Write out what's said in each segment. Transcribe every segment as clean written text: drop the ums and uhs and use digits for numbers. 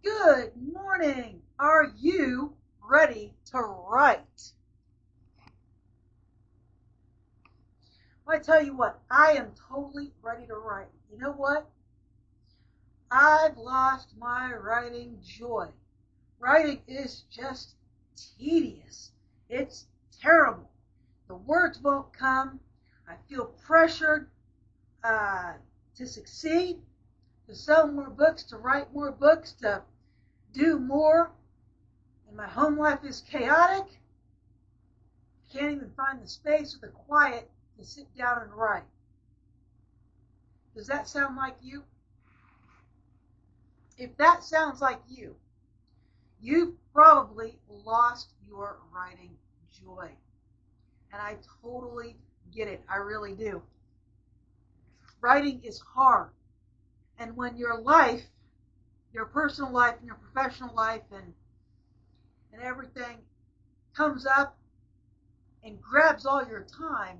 Good morning. Are you ready to write? Well, I tell you what, I am totally ready to write. You know what? I've lost my writing joy. Writing is just tedious. It's terrible. The words won't come. I feel pressured to succeed, to sell more books, to write more books, to do more. And my home life is chaotic. Can't even find the space or the quiet to sit down and write. Does that sound like you? If that sounds like you, you've probably lost your writing joy. And I totally get it. I really do. Writing is hard. And when your life, your personal life and your professional life and everything comes up and grabs all your time,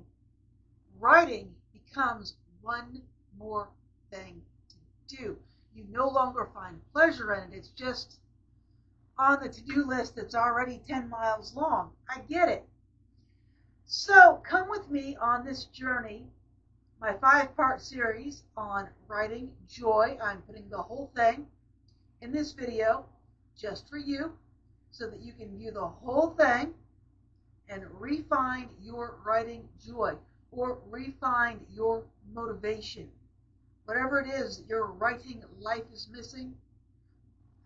writing becomes one more thing to do. You no longer find pleasure in it. It's just on the to-do list that's already 10 miles long. I get it. So come with me on this journey, my 5-part series on writing joy. I'm putting the whole thing in this video just for you so that you can view the whole thing and refine your writing joy or refine your motivation. Whatever it is that your writing life is missing,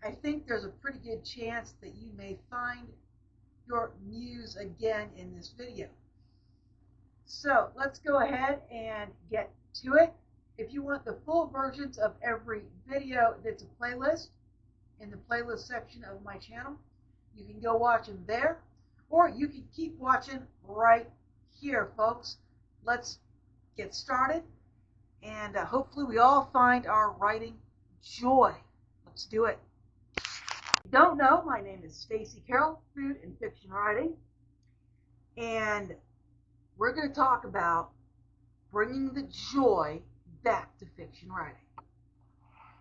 I think there's a pretty good chance that you may find your muse again in this video. So let's go ahead and get to it. If you want the full versions of every video, that's a playlist in the playlist section of my channel. You can go watch them there, or you can keep watching right here, folks. Let's get started, and hopefully we all find our writing joy. Let's do it. If you don't know, my name is Stacy Carroll, Food and Fiction Writing, and we're going to talk about bringing the joy back to fiction writing.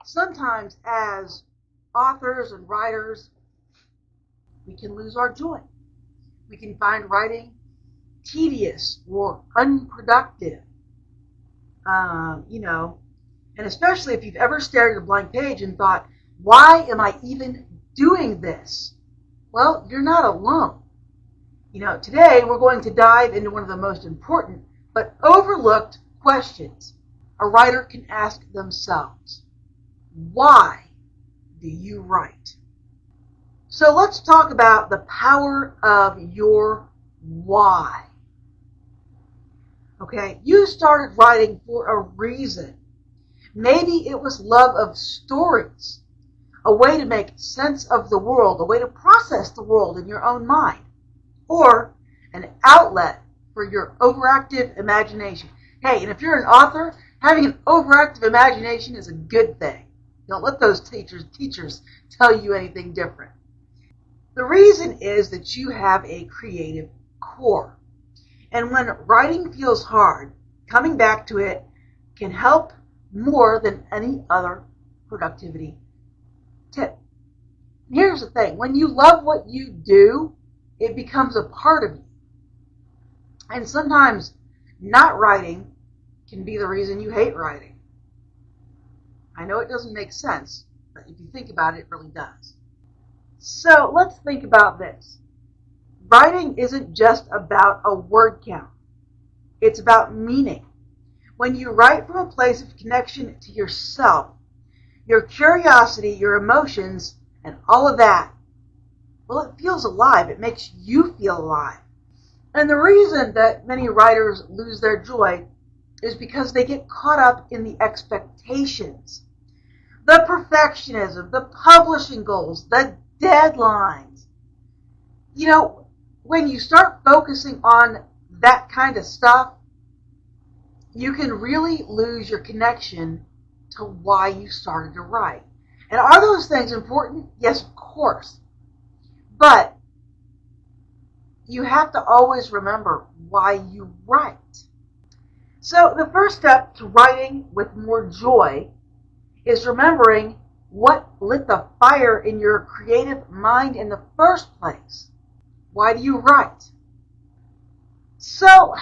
Sometimes as authors and writers, we can lose our joy. We can find writing tedious or unproductive, and especially if you've ever stared at a blank page and thought, why am I even doing this? Well, you're not alone. Today we're going to dive into one of the most important but overlooked questions a writer can ask themselves. Why do you write? So let's talk about the power of your why. Okay, you started writing for a reason. Maybe it was love of stories, a way to make sense of the world, a way to process the world in your own mind, or an outlet for your overactive imagination. Hey, and if you're an author, having an overactive imagination is a good thing. Don't let those teachers tell you anything different. The reason is that you have a creative core. And when writing feels hard, coming back to it can help more than any other productivity tip. Here's the thing. When you love what you do, it becomes a part of you. And sometimes not writing can be the reason you hate writing. I know it doesn't make sense, but if you think about it, it really does. So let's think about this. Writing isn't just about a word count. It's about meaning. When you write from a place of connection to yourself, your curiosity, your emotions, and all of that, well, it feels alive. It makes you feel alive. And the reason that many writers lose their joy is because they get caught up in the expectations, the perfectionism, the publishing goals, the deadlines. When you start focusing on that kind of stuff, you can really lose your connection to why you started to write. And are those things important? Yes, of course. But you have to always remember why you write. So the first step to writing with more joy is remembering What lit the fire in your creative mind in the first place? Why do you write? So,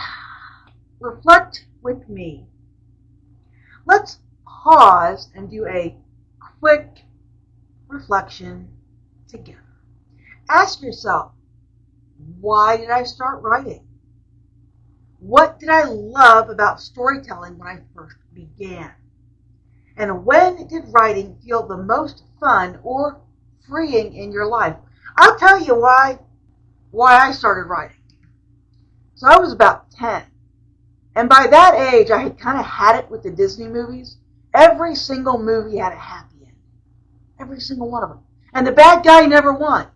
reflect with me. Let's pause and do a quick reflection together. Ask yourself, why did I start writing? What did I love about storytelling when I first began? And when did writing feel the most fun or freeing in your life? I'll tell you why I started writing. So I was about 10. And by that age, I had kind of had it with the Disney movies. Every single movie had a happy ending. Every single one of them. And the bad guy never won.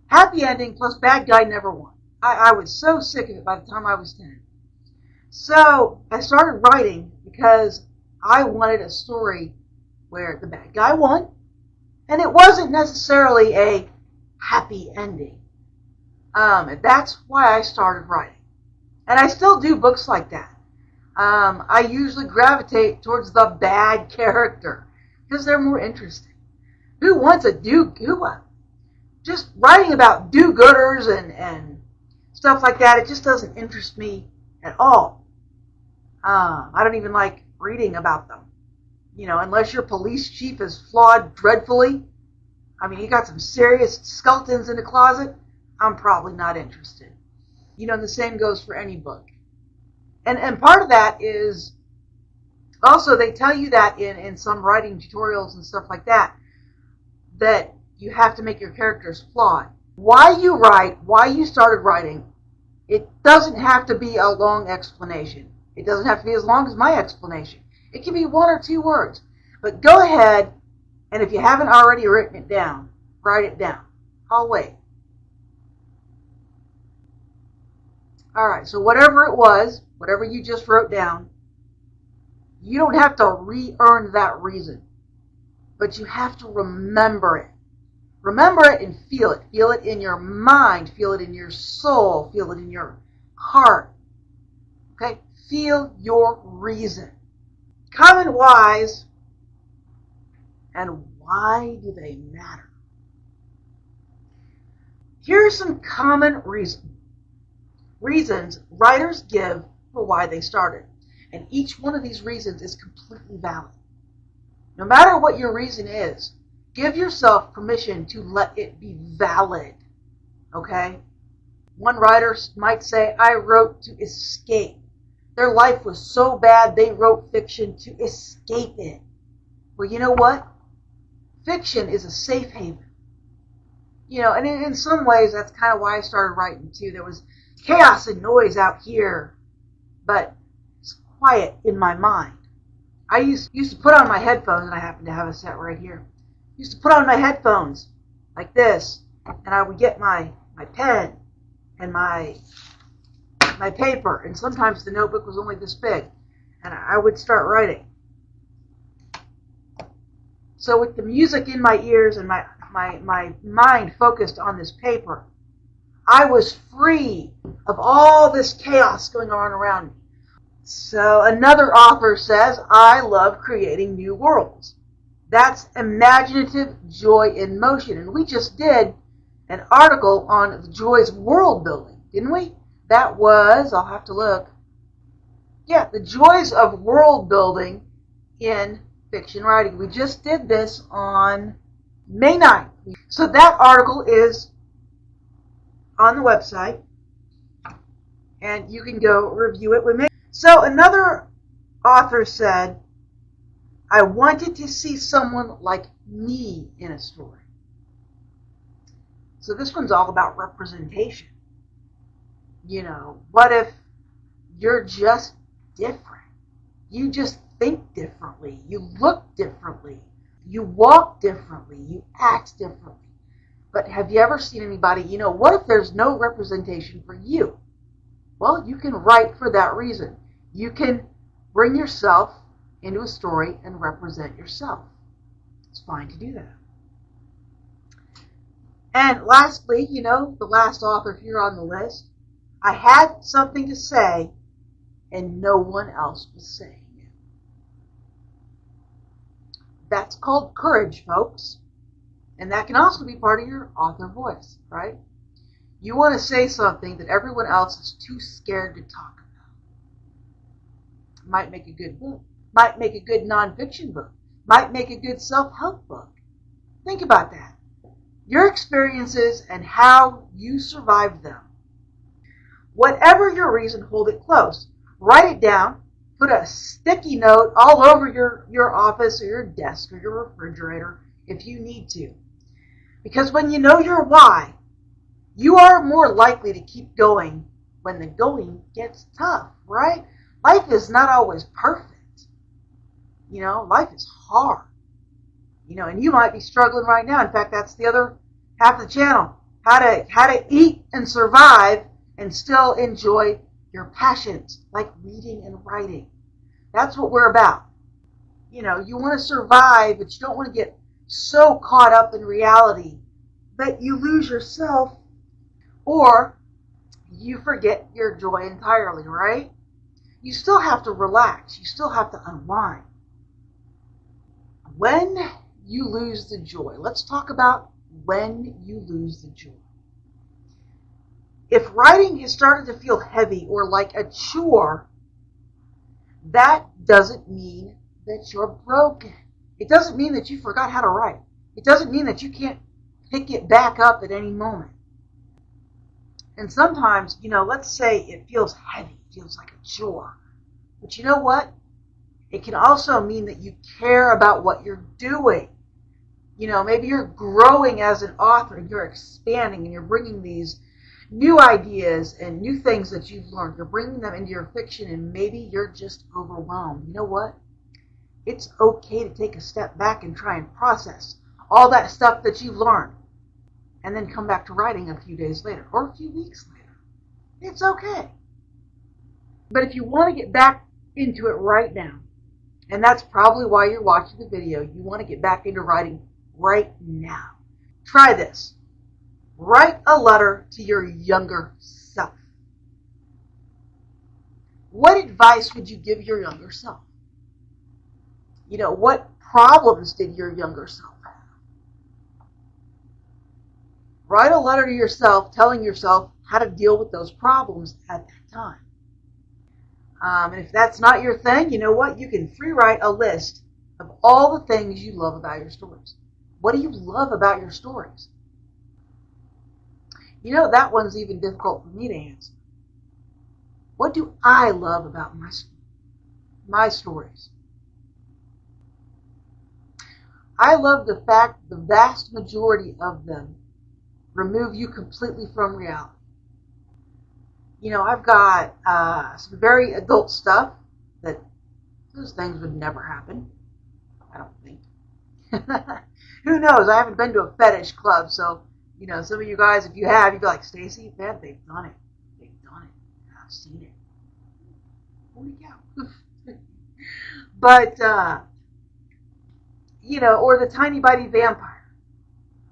Happy ending plus bad guy never won. I was so sick of it by the time I was 10. So I started writing because I wanted a story where the bad guy won. And it wasn't necessarily a happy ending. And that's why I started writing. And I still do books like that. I usually gravitate towards the bad character because they're more interesting. Who wants just writing about do-gooders and stuff like that? It just doesn't interest me at all. I don't even like reading about them. Unless your police chief is flawed dreadfully. I mean, you got some serious skeletons in the closet. I'm probably not interested. And the same goes for any book. And part of that is also they tell you that in some writing tutorials and stuff like that you have to make your characters flawed. Why you write, why you started writing, it doesn't have to be a long explanation. It doesn't have to be as long as my explanation. It can be 1 or 2 words. But go ahead, and if you haven't already written it down, write it down. I'll wait. Alright, so whatever it was, whatever you just wrote down, you don't have to re-earn that reason. But you have to remember it. Remember it and feel it. Feel it in your mind. Feel it in your soul. Feel it in your heart. Okay? Feel your reason. Common whys, and why do they matter? Here are some common reasons writers give for why they started. And each one of these reasons is completely valid. No matter what your reason is, give yourself permission to let it be valid. Okay? One writer might say, I wrote to escape. Their life was so bad they wrote fiction to escape it. Well, you know what? Fiction is a safe haven. And in some ways, that's kind of why I started writing too. There was chaos and noise out here, but it's quiet in my mind. I used to put on my headphones, and I happen to have a set right here. I used to put on my headphones like this, and I would get my pen and my paper, and sometimes the notebook was only this big, and I would start writing. So with the music in my ears and my mind focused on this paper, I was free of all this chaos going on around me. So another author says, I love creating new worlds. That's imaginative joy in motion. And we just did an article on the joys of world building, didn't we? That was, I'll have to look. Yeah, the joys of world building in fiction writing. We just did this on May 9th. So that article is on the website, and you can go review it with me. So another author said, I wanted to see someone like me in a story. So this one's all about representation. What if you're just different? You just think differently. You look differently. You walk differently. You act differently. But have you ever seen anybody, what if there's no representation for you? Well, you can write for that reason. You can bring yourself into a story and represent yourself. It's fine to do that. And lastly, the last author here on the list, I had something to say and no one else was saying it. That's called courage, folks. And that can also be part of your author voice, right? You want to say something that everyone else is too scared to talk about. Might make a good book. Might make a good nonfiction book. Might make a good self-help book. Think about that. Your experiences and how you survived them. Whatever your reason, hold it close. Write it down. Put a sticky note all over your office or your desk or your refrigerator if you need to. Because when you know your why, you are more likely to keep going when the going gets tough, right? Life is not always perfect. Life is hard. And you might be struggling right now. In fact, that's the other half of the channel. How to eat and survive and still enjoy your passions, like reading and writing. That's what we're about. You want to survive, but you don't want to get so caught up in reality that you lose yourself or you forget your joy entirely, right? You still have to relax. You still have to unwind. When you lose the joy, let's talk about when you lose the joy. If writing has started to feel heavy or like a chore, that doesn't mean that you're broken. It doesn't mean that you forgot how to write. It doesn't mean that you can't pick it back up at any moment. And sometimes, let's say it feels heavy, it feels like a chore. But you know what? It can also mean that you care about what you're doing. Maybe you're growing as an author and you're expanding and you're bringing these new ideas and new things that you've learned. You're bringing them into your fiction and maybe you're just overwhelmed. You know what? It's okay to take a step back and try and process all that stuff that you've learned and then come back to writing a few days later or a few weeks later. It's okay. But if you want to get back into it right now, and that's probably why you're watching the video, you want to get back into writing right now. Try this. Write a letter to your younger self. What advice would you give your younger self? What problems did your younger self have? Write a letter to yourself telling yourself how to deal with those problems at that time. And if that's not your thing, you know what? You can free write a list of all the things you love about your stories. What do you love about your stories? That one's even difficult for me to answer. What do I love about my stories? I love the fact the vast majority of them remove you completely from reality. I've got some very adult stuff that those things would never happen. I don't think. Who knows? I haven't been to a fetish club, so some of you guys, if you have, you'd be like, Stacy, man, they've done it. They've done it. I've seen it. Holy cow. But or the Tiny Bitey Vampire.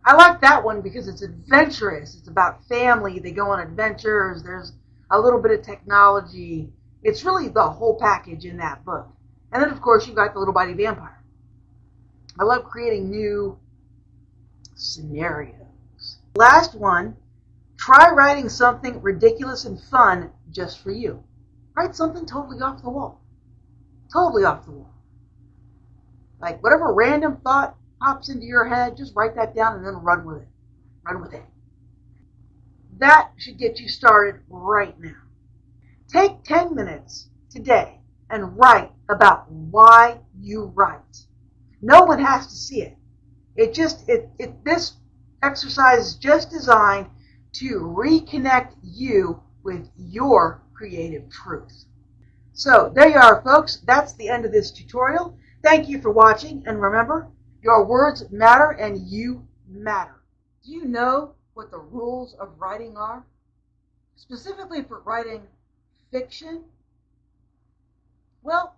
I like that one because it's adventurous. It's about family. They go on adventures. There's a little bit of technology. It's really the whole package in that book. And then, of course, you've got the Little Bitey Vampire. I love creating new scenarios. Last one, try writing something ridiculous and fun just for you. Write something totally off the wall. Totally off the wall. Like whatever random thought pops into your head, just write that down and then run with it. Run with it. That should get you started right now. Take 10 minutes today and write about why you write. No one has to see it. This exercise is just designed to reconnect you with your creative truth. So there you are, folks. That's the end of this tutorial. Thank you for watching, and remember, your words matter and you matter. Do you know what the rules of writing are? Specifically for writing fiction? Well,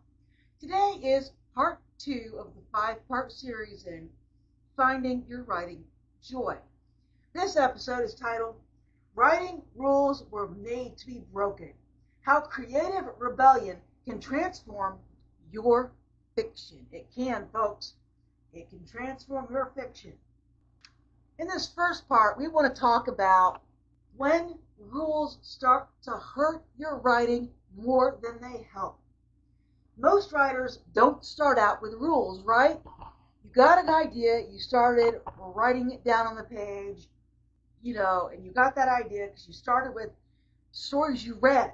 today is part 2 of the 5-part series in Finding Your Writing Joy. This episode is titled, Writing Rules Were Made to Be Broken. How Creative Rebellion Can Transform Your Fiction. It can, folks. It can transform your fiction. In this first part, we want to talk about when rules start to hurt your writing more than they help. Most writers don't start out with rules, right? You got an idea, you started writing it down on the page, and you got that idea because you started with stories you read,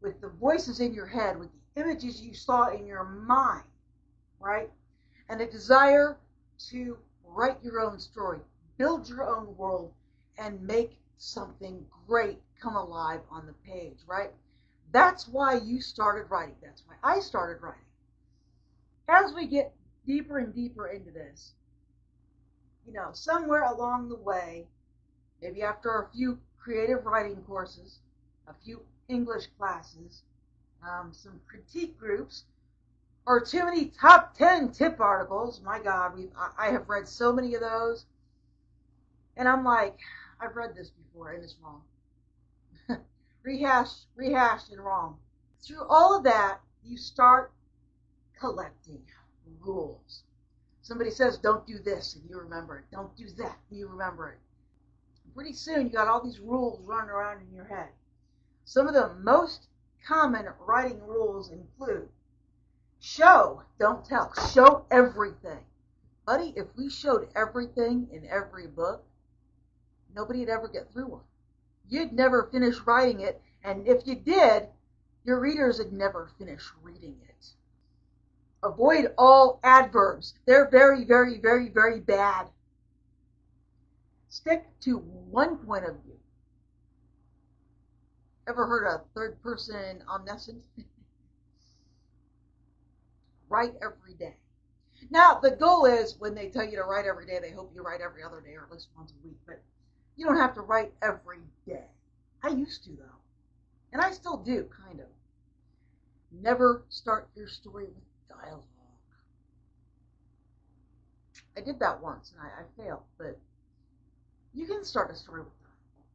with the voices in your head, with the images you saw in your mind, right? And a desire to write your own story, build your own world, and make something great come alive on the page, right? That's why you started writing. That's why I started writing. As we get deeper and deeper into this, somewhere along the way, maybe after a few creative writing courses, a few English classes, some critique groups, or too many top 10 tip articles. My God, I have read so many of those. And I'm like, I've read this before and it's wrong. Rehashed and wrong. Through all of that, you start collecting rules. Somebody says, don't do this, and you remember it. Don't do that, and you remember it. Pretty soon, you got all these rules running around in your head. Some of the most common writing rules include show, don't tell. Show everything. Buddy, if we showed everything in every book, nobody'd ever get through one. You'd never finish writing it, and if you did, your readers would never finish reading it. Avoid all adverbs. They're very, very, very, very bad. Stick to one point of view. Ever heard of third person omniscient? Write every day. Now, the goal is when they tell you to write every day, they hope you write every other day or at least once a week. But you don't have to write every day. I used to, though. And I still do, kind of. Never start your story with dialogue. I did that once and I failed, but you can start a story with dialogue.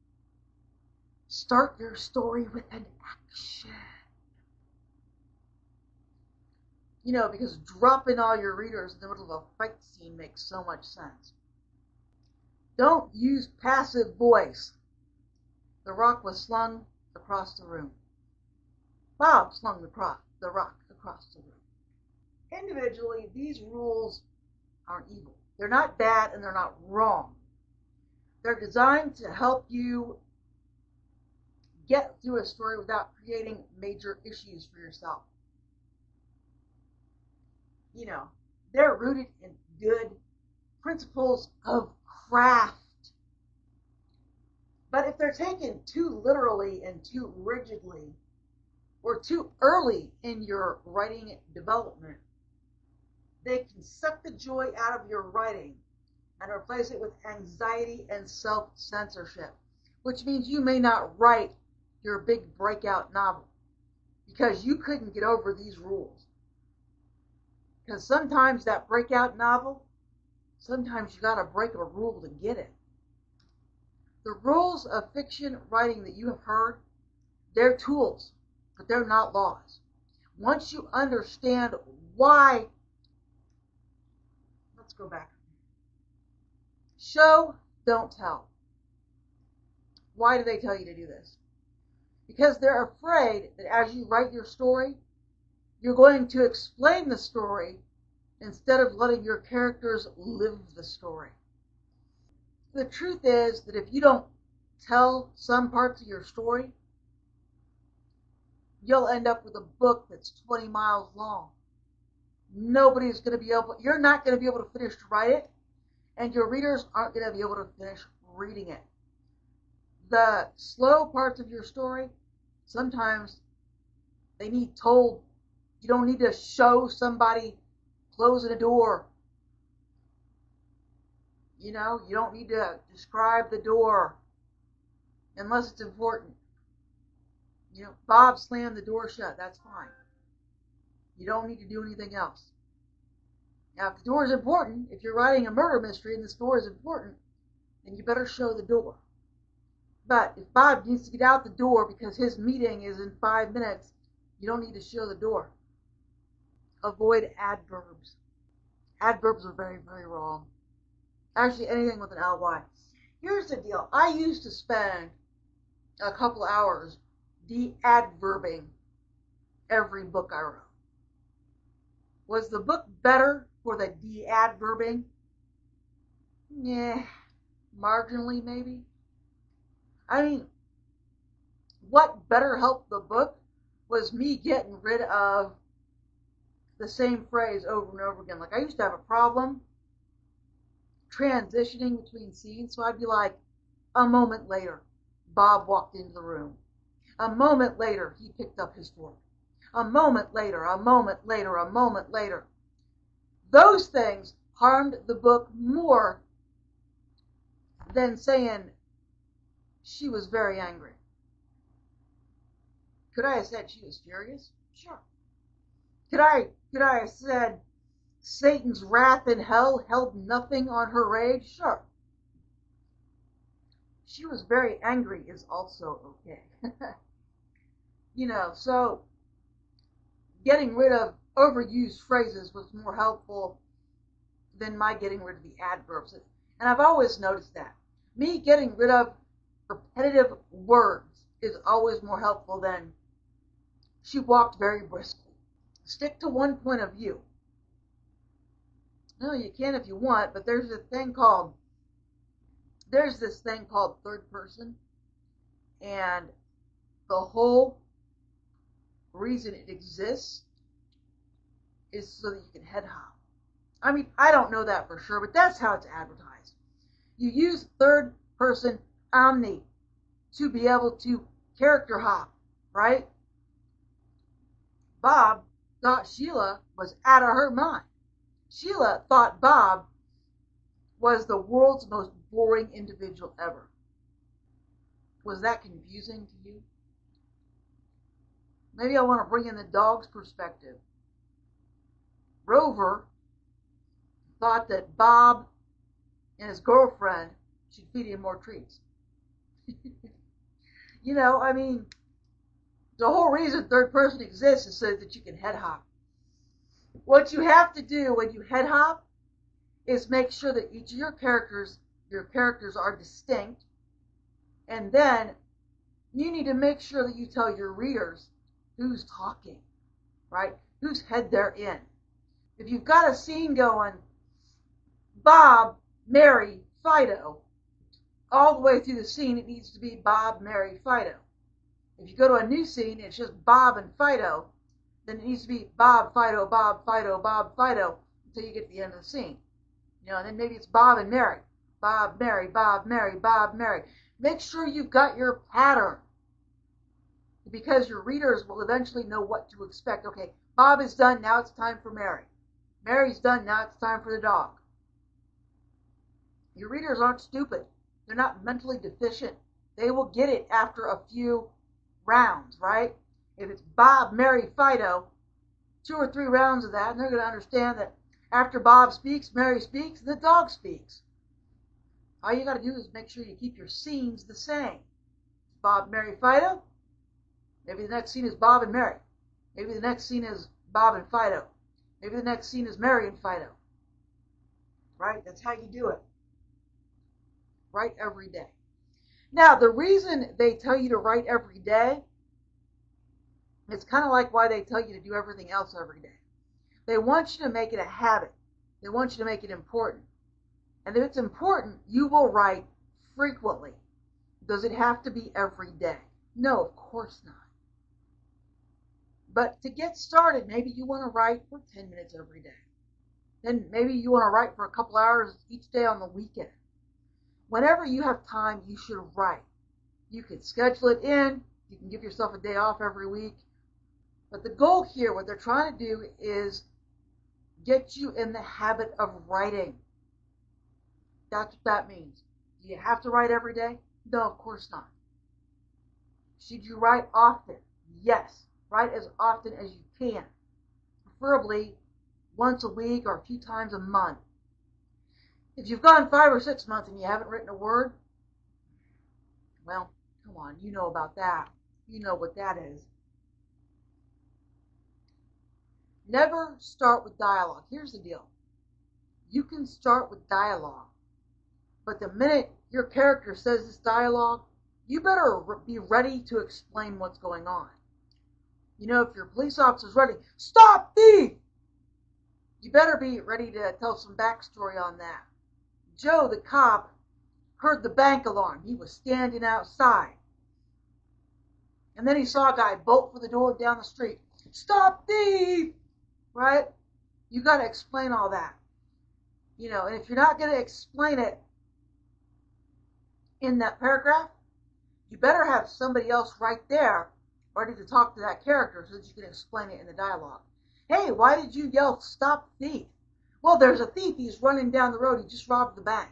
Start your story with an action. Because dropping all your readers in the middle of a fight scene makes so much sense. Don't use passive voice. The rock was slung across the room. Bob slung the rock across the room. Individually, these rules aren't evil. They're not bad and they're not wrong. They're designed to help you get through a story without creating major issues for yourself. They're rooted in good principles of craft. But if they're taken too literally and too rigidly, or too early in your writing development, they can suck the joy out of your writing and replace it with anxiety and self-censorship, which means you may not write your big breakout novel because you couldn't get over these rules. Because sometimes that breakout novel, sometimes you got to break a rule to get it. The rules of fiction writing that you have heard, they're tools, but they're not laws. Once you understand why, let's go back. Show, don't tell. Why do they tell you to do this? Because they're afraid that as you write your story, you're going to explain the story instead of letting your characters live the story. The truth is that if you don't tell some parts of your story, you'll end up with a book that's 20 miles long. You're not going to be able to finish to write it, and your readers aren't going to be able to finish reading it. The slow parts of your story, sometimes they need told. You don't need to show somebody closing a door. You don't need to describe the door unless it's important. Bob slammed the door shut. That's fine. You don't need to do anything else. Now, if the door is important, if you're writing a murder mystery and this door is important, then you better show the door. But if Bob needs to get out the door because his meeting is in 5 minutes, you don't need to show the door. Avoid adverbs. Adverbs are very, very wrong. Actually, anything with an ly. Here's the deal. I used to spend a couple hours de-adverbing every book I wrote. Was the book better for the de-adverbing? Yeah, marginally maybe. I mean, what better helped the book was me getting rid of the same phrase over and over again. Like, I used to have a problem transitioning between scenes, so I'd be like, a moment later, Bob walked into the room. A moment later, he picked up his fork. A moment later, a moment later, a moment later. Those things harmed the book more than saying she was very angry. Could I have said she was furious? Sure. Could I have said Satan's wrath in hell held nothing on her rage? Sure. She was very angry is also okay. So getting rid of overused phrases was more helpful than my getting rid of the adverbs. And I've always noticed that. Me getting rid of repetitive words is always more helpful than she walked very briskly. Stick to one point of view. No, you can if you want, but there's this thing called third person, and the whole reason it exists is so that you can head hop. I mean, I don't know that for sure, but that's how it's advertised. You use third person omni to be able to character hop, right? Bob thought Sheila was out of her mind. Sheila thought Bob was the world's most boring individual ever. Was that confusing to you? Maybe I want to bring in the dog's perspective. Rover thought that Bob and his girlfriend should feed him more treats. I mean, the whole reason third person exists is so that you can head hop. What you have to do when you head hop is make sure that each of your characters are distinct, and then you need to make sure that you tell your readers who's talking, right? Whose head they're in. If you've got a scene going, Bob, Mary, Fido, all the way through the scene, it needs to be Bob, Mary, Fido. If you go to a new scene, it's just Bob and Fido, then it needs to be Bob, Fido, Bob, Fido, Bob, Fido, until you get to the end of the scene. And then maybe it's Bob and Mary. Bob, Mary, Bob, Mary, Bob, Mary. Make sure you've got your pattern, because your readers will eventually know what to expect. Okay, Bob is done, now it's time for Mary. Mary's done, now it's time for the dog. Your readers aren't stupid. They're not mentally deficient. They will get it after a few rounds, right? If it's Bob, Mary, Fido, 2 or 3 rounds of that, and they're going to understand that after Bob speaks, Mary speaks, and the dog speaks. All you got to do is make sure you keep your scenes the same. Bob, Mary, Fido. Maybe the next scene is Bob and Mary. Maybe the next scene is Bob and Fido. Maybe the next scene is Mary and Fido. Right? That's how you do it. Write every day. Now, the reason they tell you to write every day, it's kind of like why they tell you to do everything else every day. They want you to make it a habit. They want you to make it important. And if it's important, you will write frequently. Does it have to be every day? No, of course not. But to get started, maybe you want to write for 10 minutes every day. Then maybe you want to write for a couple hours each day on the weekend. Whenever you have time, you should write. You can schedule it in. You can give yourself a day off every week. But the goal here, what they're trying to do, is get you in the habit of writing. That's what that means. Do you have to write every day? No, of course not. Should you write often? Yes. Write as often as you can. Preferably once a week or a few times a month. If you've gone 5 or 6 months and you haven't written a word, well, come on, you know about that. You know what that is. Never start with dialogue. Here's the deal. You can start with dialogue, but the minute your character says this dialogue, you better be ready to explain what's going on. You know, if your police officer's ready, stop thief! You better be ready to tell some backstory on that. Joe, the cop, heard the bank alarm. He was standing outside. And then he saw a guy bolt for the door down the street. Stop thief! Right? You got to explain all that. You know, and if you're not going to explain it in that paragraph, you better have somebody else right there ready to talk to that character so that you can explain it in the dialogue. Hey, why did you yell, stop thief? Well, there's a thief. He's running down the road. He just robbed the bank.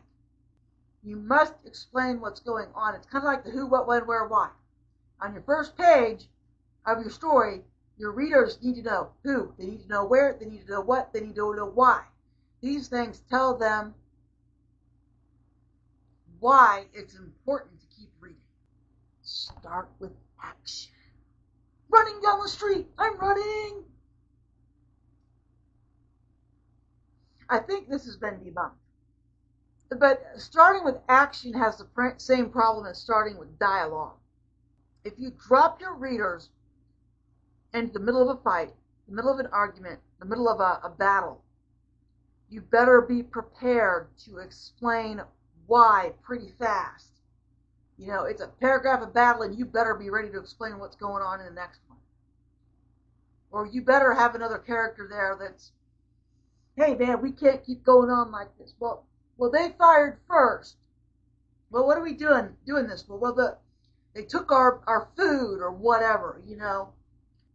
You must explain what's going on. It's kind of like the who, what, when, where, why. On your first page of your story, your readers need to know who, they need to know where, they need to know what, they need to know why. These things tell them why it's important to keep reading. Start with action. Running down the street, I'm running. I think this has been debunked. But starting with action has the same problem as starting with dialogue. If you drop your readers into the middle of a fight, the middle of an argument, the middle of a battle, you better be prepared to explain why pretty fast. You know, it's a paragraph of battle and you better be ready to explain what's going on in the next one. Or you better have another character there that's, hey man, we can't keep going on like this. Well, they fired first. Well, what are we doing this for? Well, they took our food or whatever, you know.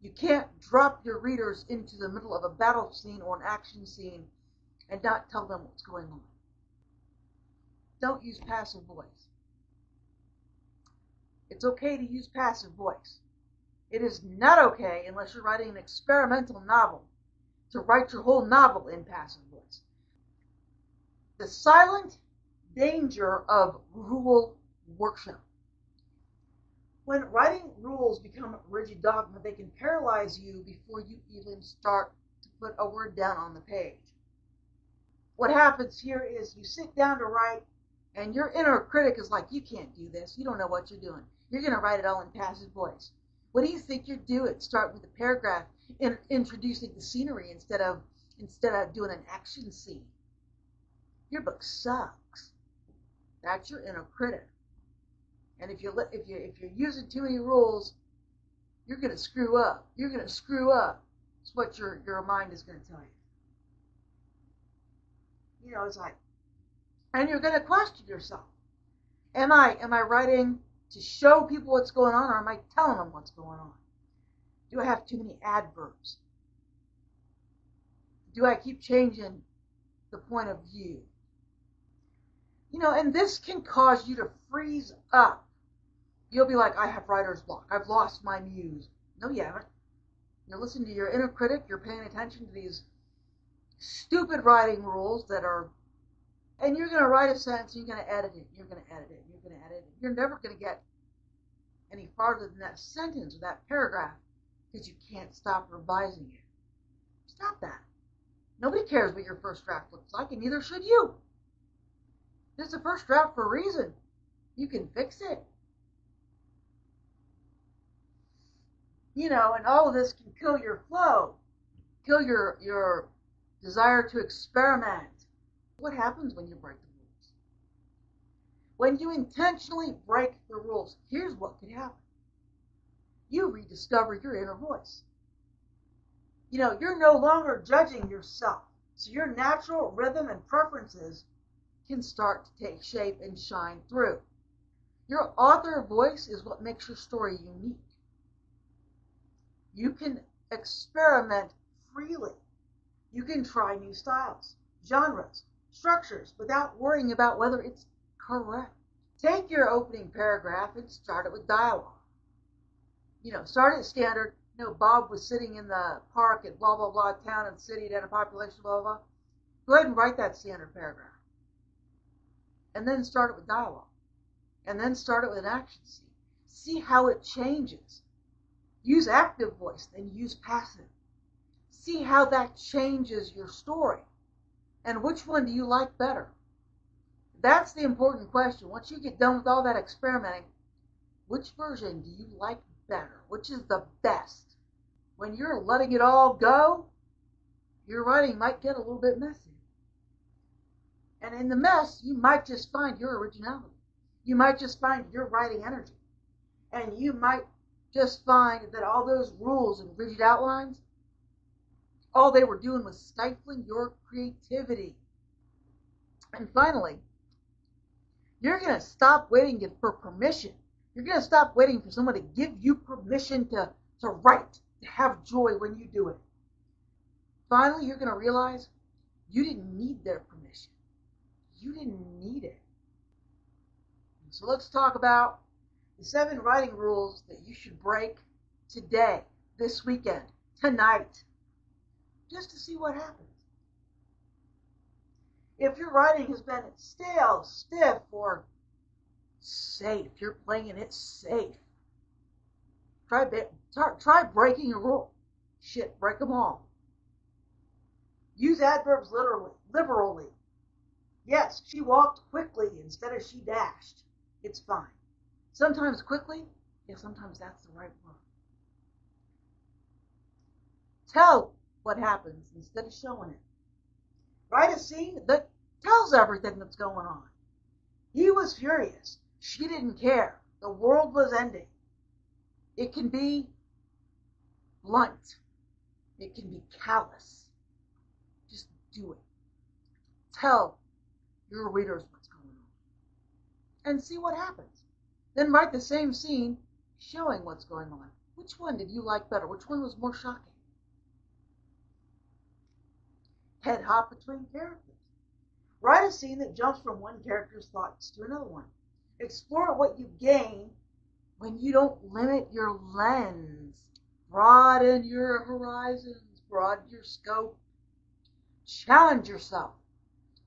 You can't drop your readers into the middle of a battle scene or an action scene and not tell them what's going on. Don't use passive voice. It's okay to use passive voice. It is not okay, unless you're writing an experimental novel, to write your whole novel in passive voice. The silent danger of rule workshop. When writing rules become rigid dogma, they can paralyze you before you even start to put a word down on the page. What happens here is you sit down to write, and your inner critic is like, you can't do this. You don't know what you're doing. You're going to write it all in passive voice. What do you think you're doing? Start with a paragraph introducing the scenery instead of doing an action scene. Your book sucks. That's your inner critic. And if you're using too many rules, you're going to screw up. You're going to screw up. It's what your mind is going to tell you. You know, it's like, and you're going to question yourself. Am I writing to show people what's going on, or am I telling them what's going on? Do I have too many adverbs? Do I keep changing the point of view? You know, and this can cause you to freeze up. You'll be like, I have writer's block. I've lost my muse. No, you haven't. You're listening to your inner critic. You're paying attention to these stupid writing rules that are, and you're going to write a sentence, and you're going to edit it, you're going to edit it, you're going to edit it. You're never going to get any farther than that sentence or that paragraph because you can't stop revising it. Stop that. Nobody cares what your first draft looks like, and neither should you. It's a first draft for a reason. You can fix it. You know, and all of this can kill your flow, kill your desire to experiment. What happens when you break the rules? When you intentionally break the rules, here's what could happen. You rediscover your inner voice. You know, you're no longer judging yourself. So your natural rhythm and preferences can start to take shape and shine through. Your author voice is what makes your story unique. You can experiment freely. You can try new styles, genres, structures without worrying about whether it's correct. Take your opening paragraph and start it with dialogue. You know, start it standard. You know, Bob was sitting in the park at blah, blah, blah, town and city, it had a population, blah, blah, blah. Go ahead and write that standard paragraph. And then start it with dialogue. And then start it with an action scene. See how it changes. Use active voice, then use passive. See how that changes your story. And which one do you like better? That's the important question. Once you get done with all that experimenting, which version do you like better? Which is the best? When you're letting it all go, your writing might get a little bit messy. And in the mess, you might just find your originality. You might just find your writing energy. And you might just find that all those rules and rigid outlines, all they were doing was stifling your creativity. And finally, you're going to stop waiting for permission. You're going to stop waiting for someone to give you permission to write, to have joy when you do it. Finally, you're going to realize you didn't need their permission. You didn't need it. So let's talk about the 7 writing rules that you should break today, this weekend, tonight, just to see what happens. If your writing has been stale, stiff, or safe, you're playing it safe, try breaking a rule. Shit, break them all. Use adverbs liberally. Yes, she walked quickly instead of she dashed. It's fine. Sometimes quickly, yeah, sometimes that's the right word. Tell what happens instead of showing it. Write a scene that tells everything that's going on. He was furious. She didn't care. The world was ending. It can be blunt. It can be callous. Just do it. Tell your readers what's going on. And see what happens. Then write the same scene showing what's going on. Which one did you like better? Which one was more shocking? Head hop between characters. Write a scene that jumps from one character's thoughts to another one. Explore what you gain when you don't limit your lens. Broaden your horizons. Broaden your scope. Challenge yourself.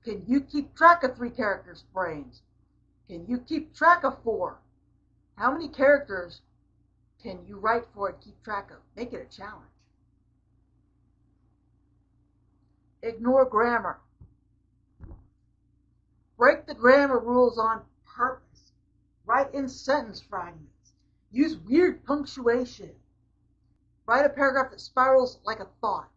Can you keep track of 3 characters' brains? Can you keep track of 4? How many characters can you write for and keep track of? Make it a challenge. Ignore grammar. Break the grammar rules on purpose. Write in sentence fragments. Use weird punctuation. Write a paragraph that spirals like a thought.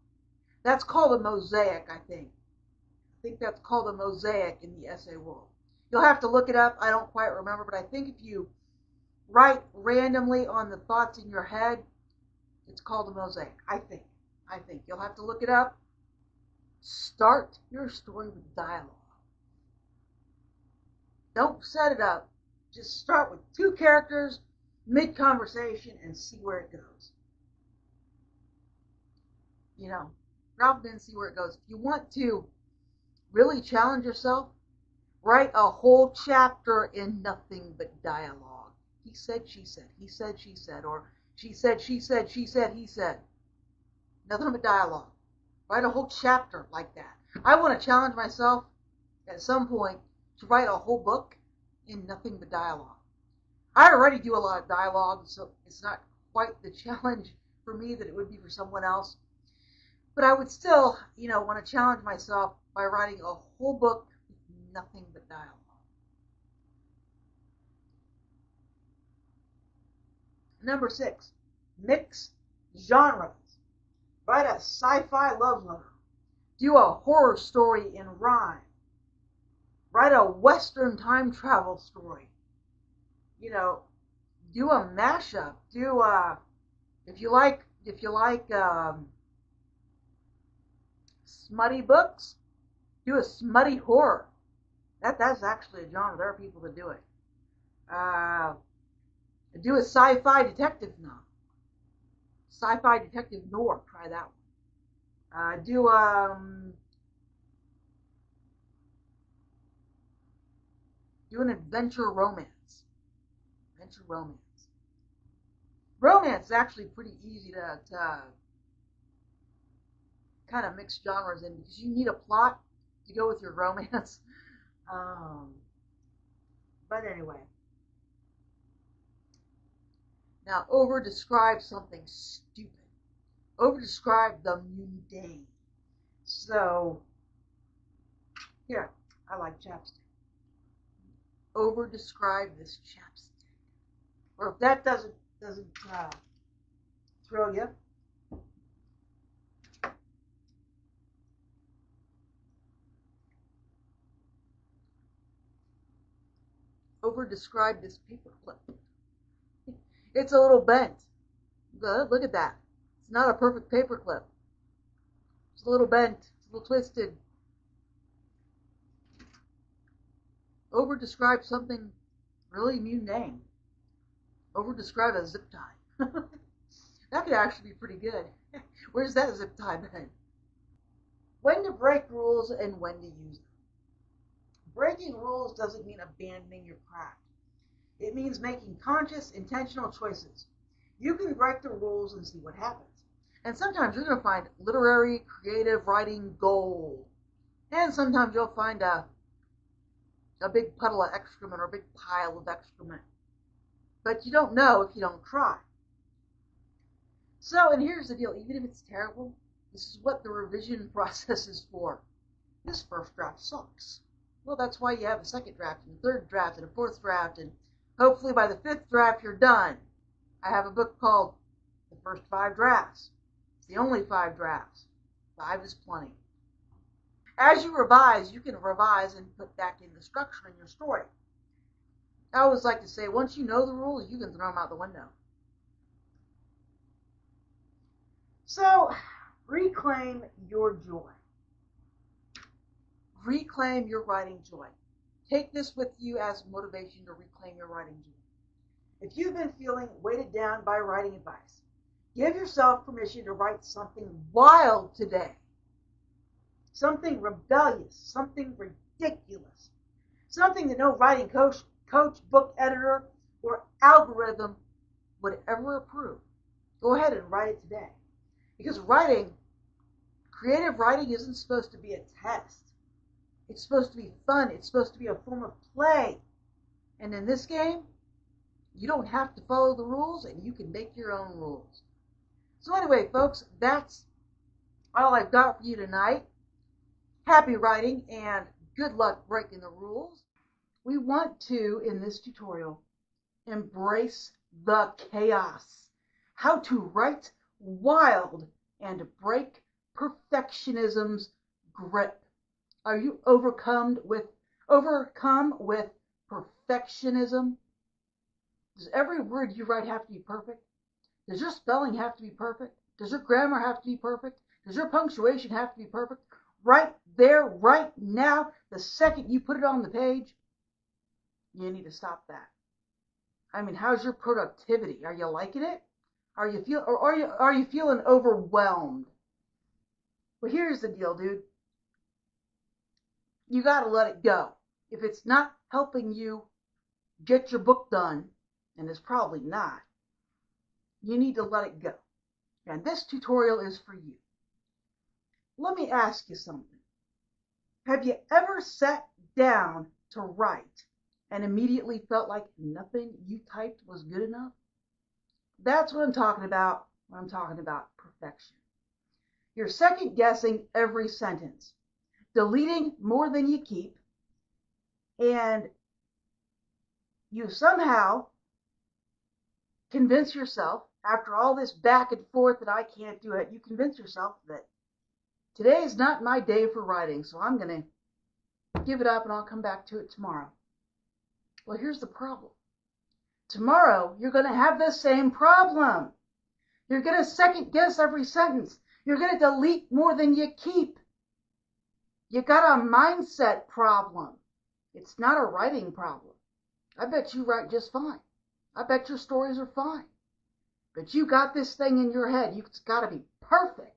That's called a mosaic, I think. I think that's called a mosaic in the essay world. You'll have to look it up. I don't quite remember, but I think if you write randomly on the thoughts in your head, it's called a mosaic. I think. You'll have to look it up. Start your story with dialogue. Don't set it up. Just start with 2 characters, mid-conversation, and see where it goes. Drop in and see where it goes. If you want to really challenge yourself, write a whole chapter in nothing but dialogue. He said, she said, he said, she said, or she said, she said, she said, he said. Nothing but dialogue. Write a whole chapter like that. I want to challenge myself at some point to write a whole book in nothing but dialogue. I already do a lot of dialogue, so it's not quite the challenge for me that it would be for someone else. But I would still, want to challenge myself by writing a whole book with nothing but dialogue. Number 6, mix genres. Write a sci-fi love letter. Do a horror story in rhyme. Write a Western time travel story. Do a mashup. Do if you like smutty books, do a smutty horror. That's actually a genre. There are people that do it. Do a sci-fi detective novel. Sci-fi detective noir. Try that one. Do an adventure romance. Adventure romance. Romance is actually pretty easy to kind of mix genres in because you need a plot to go with your romance. But anyway. Now, over-describe something stupid. Over-describe the mundane. So, Here, I like chapstick. Over describe this chapstick. Or if that doesn't thrill you, over describe this paperclip. It's a little bent. Good, look at that. It's not a perfect paperclip. It's a little bent. It's a little twisted. Over describe something really mundane. Over describe a zip tie. That could actually be pretty good. Where's that zip tie been? When to break rules and when to use them. Breaking rules doesn't mean abandoning your craft. It means making conscious, intentional choices. You can break the rules and see what happens. And sometimes you're going to find literary, creative writing gold. And sometimes you'll find a big puddle of excrement or a big pile of excrement. But you don't know if you don't try. So, and here's the deal, even if it's terrible, this is what the revision process is for. This first draft sucks. Well, that's why you have a second draft and a third draft and a fourth draft, and hopefully by the fifth draft you're done. I have a book called The First 5 Drafts. It's the only 5 drafts. 5 is plenty. As you revise, you can revise and put back in the structure in your story. I always like to say, once you know the rules, you can throw them out the window. So, reclaim your joy. Reclaim your writing joy. Take this with you as motivation to reclaim your writing joy. If you've been feeling weighted down by writing advice, give yourself permission to write something wild today. Something rebellious, something ridiculous, something that no writing coach, book editor, or algorithm would ever approve. Go ahead and write it today. Because writing, creative writing isn't supposed to be a test. It's supposed to be fun. It's supposed to be a form of play. And in this game, you don't have to follow the rules, and you can make your own rules. So anyway, folks, that's all I've got for you tonight. Happy writing, and good luck breaking the rules. We want to, in this tutorial, embrace the chaos. How to write wild and break perfectionism's grip. Are you overcome with perfectionism? Does every word you write have to be perfect? Does your spelling have to be perfect? Does your grammar have to be perfect? Does your punctuation have to be perfect? Right there, right now, the second you put it on the page, you need to stop that. I mean, how's your productivity? Are you liking it? Are you feeling overwhelmed? Well, here's the deal, dude. You got to let it go. If it's not helping you get your book done, and it's probably not, you need to let it go. And this tutorial is for you. Let me ask you something. Have you ever sat down to write and immediately felt like nothing you typed was good enough? That's what I'm talking about when I'm talking about perfection. You're second guessing every sentence, deleting more than you keep, and you somehow convince yourself, after all this back and forth that I can't do it, you convince yourself that today is not my day for writing, so I'm going to give it up and I'll come back to it tomorrow. Well, here's the problem. Tomorrow, you're going to have the same problem. You're going to second guess every sentence. You're going to delete more than you keep. You got a mindset problem. It's not a writing problem. I bet you write just fine. I bet your stories are fine. But you got this thing in your head. It's got to be perfect.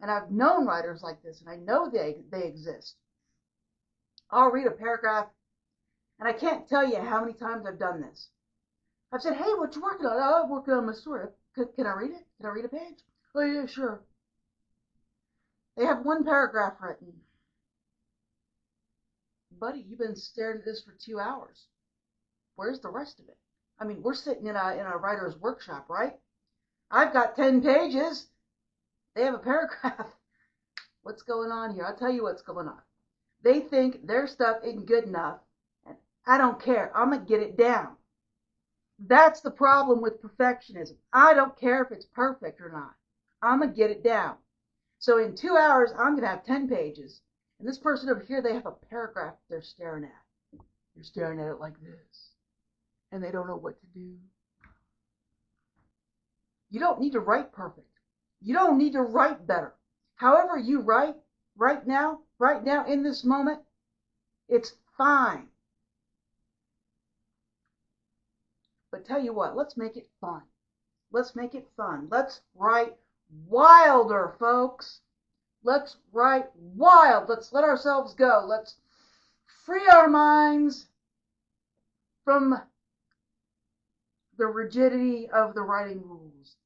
And I've known writers like this, and I know they exist. I'll read a paragraph, and I can't tell you how many times I've done this. I've said, hey, what you working on? Oh, I'm working on my story. Can I read it? Can I read a page? Oh, yeah, sure. They have one paragraph written. Buddy, you've been staring at this for 2 hours. Where's the rest of it? I mean, we're sitting in a writer's workshop, right? I've got 10 pages. They have a paragraph. What's going on here? I'll tell you what's going on. They think their stuff isn't good enough, and I don't care. I'm going to get it down. That's the problem with perfectionism. I don't care if it's perfect or not. I'm going to get it down. So in 2 hours, I'm going to have 10 pages. And this person over here, they have a paragraph they're staring at. They're staring at it like this. And they don't know what to do. You don't need to write perfect. You don't need to write better. However you write right now in this moment, it's fine. But tell you what, let's make it fun. Let's make it fun. Let's write wilder, folks. Let's write wild. Let's let ourselves go. Let's free our minds from the rigidity of the writing rules.